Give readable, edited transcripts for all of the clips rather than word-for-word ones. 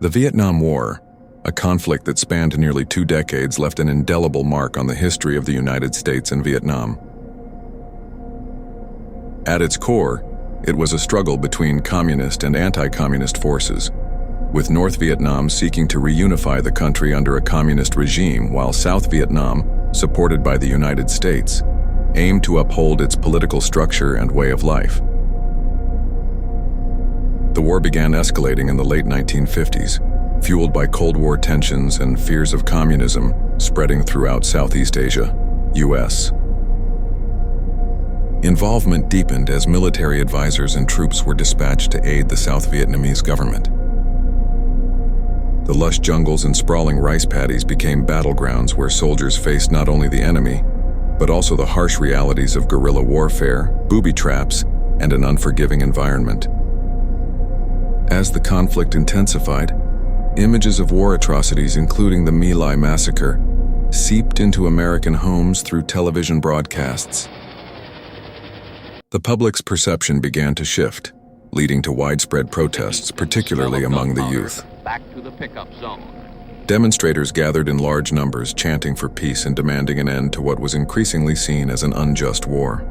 The Vietnam War, a conflict that spanned nearly 2 decades, left an indelible mark on the history of the United States and Vietnam. At its core, it was a struggle between communist and anti-communist forces, with North Vietnam seeking to reunify the country under a communist regime, while South Vietnam, supported by the United States, aimed to uphold its political structure and way of life. The war began escalating in the late 1950s, fueled by Cold War tensions and fears of communism spreading throughout Southeast Asia, U.S. Involvement deepened as military advisors and troops were dispatched to aid the South Vietnamese government. The lush jungles and sprawling rice paddies became battlegrounds where soldiers faced not only the enemy, but also the harsh realities of guerrilla warfare, booby traps, and an unforgiving environment. As the conflict intensified, images of war atrocities, including the My Lai massacre, seeped into American homes through television broadcasts. The public's perception began to shift, leading to widespread protests, particularly among the youth. Back to the pickup zone. Demonstrators gathered in large numbers, chanting for peace and demanding an end to what was increasingly seen as an unjust war.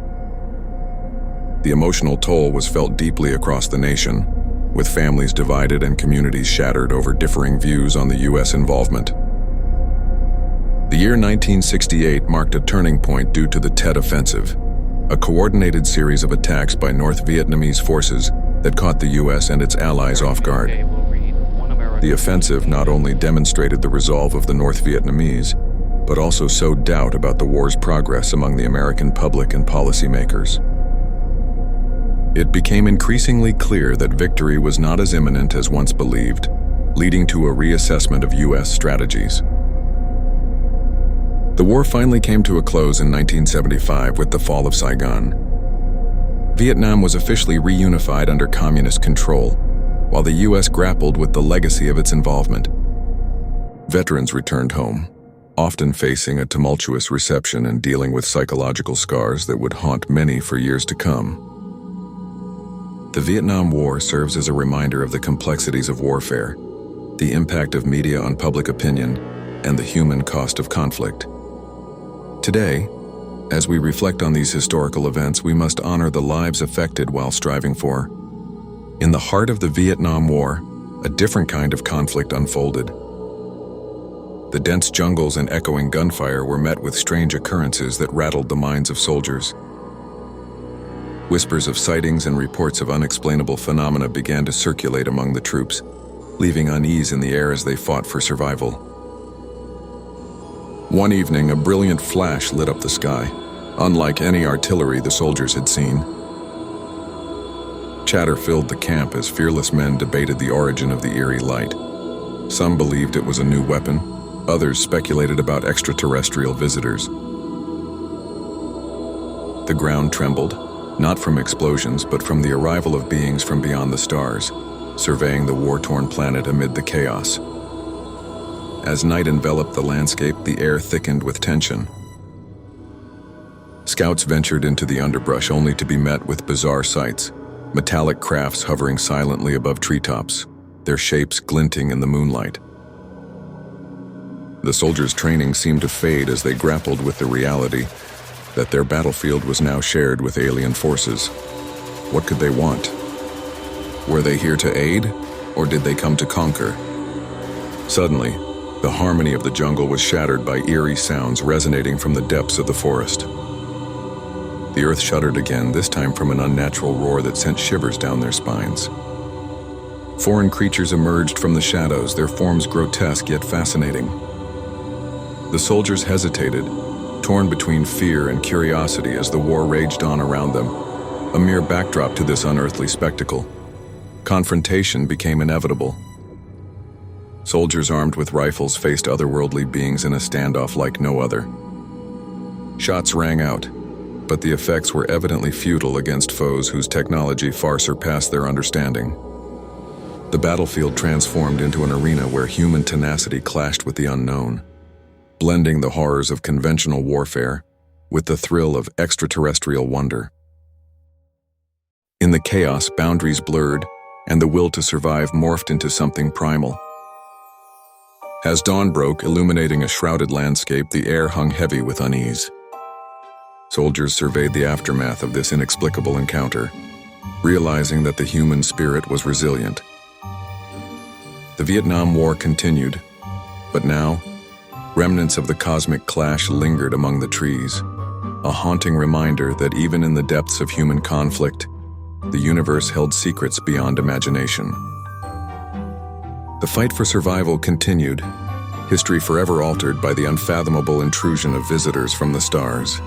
The emotional toll was felt deeply across the nation, with families divided and communities shattered over differing views on the U.S. involvement. The year 1968 marked a turning point due to the Tet Offensive, a coordinated series of attacks by North Vietnamese forces that caught the U.S. and its allies off guard. The offensive not only demonstrated the resolve of the North Vietnamese, but also sowed doubt about the war's progress among the American public and policymakers. It became increasingly clear that victory was not as imminent as once believed, leading to a reassessment of U.S. strategies. The war finally came to a close in 1975 with the fall of Saigon. Vietnam was officially reunified under communist control, while the U.S. grappled with the legacy of its involvement. Veterans returned home, often facing a tumultuous reception and dealing with psychological scars that would haunt many for years to come. The Vietnam War serves as a reminder of the complexities of warfare, the impact of media on public opinion, and the human cost of conflict. Today, as we reflect on these historical events, we must honor the lives affected while striving for. In the heart of the Vietnam War, a different kind of conflict unfolded. The dense jungles and echoing gunfire were met with strange occurrences that rattled the minds of soldiers. Whispers of sightings and reports of unexplainable phenomena began to circulate among the troops, leaving unease in the air as they fought for survival. One evening, a brilliant flash lit up the sky, unlike any artillery the soldiers had seen. Chatter filled the camp as fearless men debated the origin of the eerie light. Some believed it was a new weapon, others speculated about extraterrestrial visitors. The ground trembled, not from explosions, but from the arrival of beings from beyond the stars, surveying the war-torn planet amid the chaos. As night enveloped the landscape, the air thickened with tension. Scouts ventured into the underbrush only to be met with bizarre sights, metallic crafts hovering silently above treetops, their shapes glinting in the moonlight. The soldiers' training seemed to fade as they grappled with the reality that their battlefield was now shared with alien forces. What could they want? Were they here to aid, or did they come to conquer? Suddenly, the harmony of the jungle was shattered by eerie sounds resonating from the depths of the forest. The earth shuddered again, this time from an unnatural roar that sent shivers down their spines. Foreign creatures emerged from the shadows, their forms grotesque yet fascinating. The soldiers hesitated, torn between fear and curiosity as the war raged on around them, a mere backdrop to this unearthly spectacle. Confrontation became inevitable. Soldiers armed with rifles faced otherworldly beings in a standoff like no other. Shots rang out, but the effects were evidently futile against foes whose technology far surpassed their understanding. The battlefield transformed into an arena where human tenacity clashed with the unknown, blending the horrors of conventional warfare with the thrill of extraterrestrial wonder. In the chaos, boundaries blurred, and the will to survive morphed into something primal, As dawn broke, illuminating a shrouded landscape, the air hung heavy with unease. Soldiers surveyed the aftermath of this inexplicable encounter, realizing that the human spirit was resilient. The Vietnam War continued, but now, remnants of the cosmic clash lingered among the trees, a haunting reminder that even in the depths of human conflict, the universe held secrets beyond imagination. The fight for survival continued, history forever altered by the unfathomable intrusion of visitors from the stars.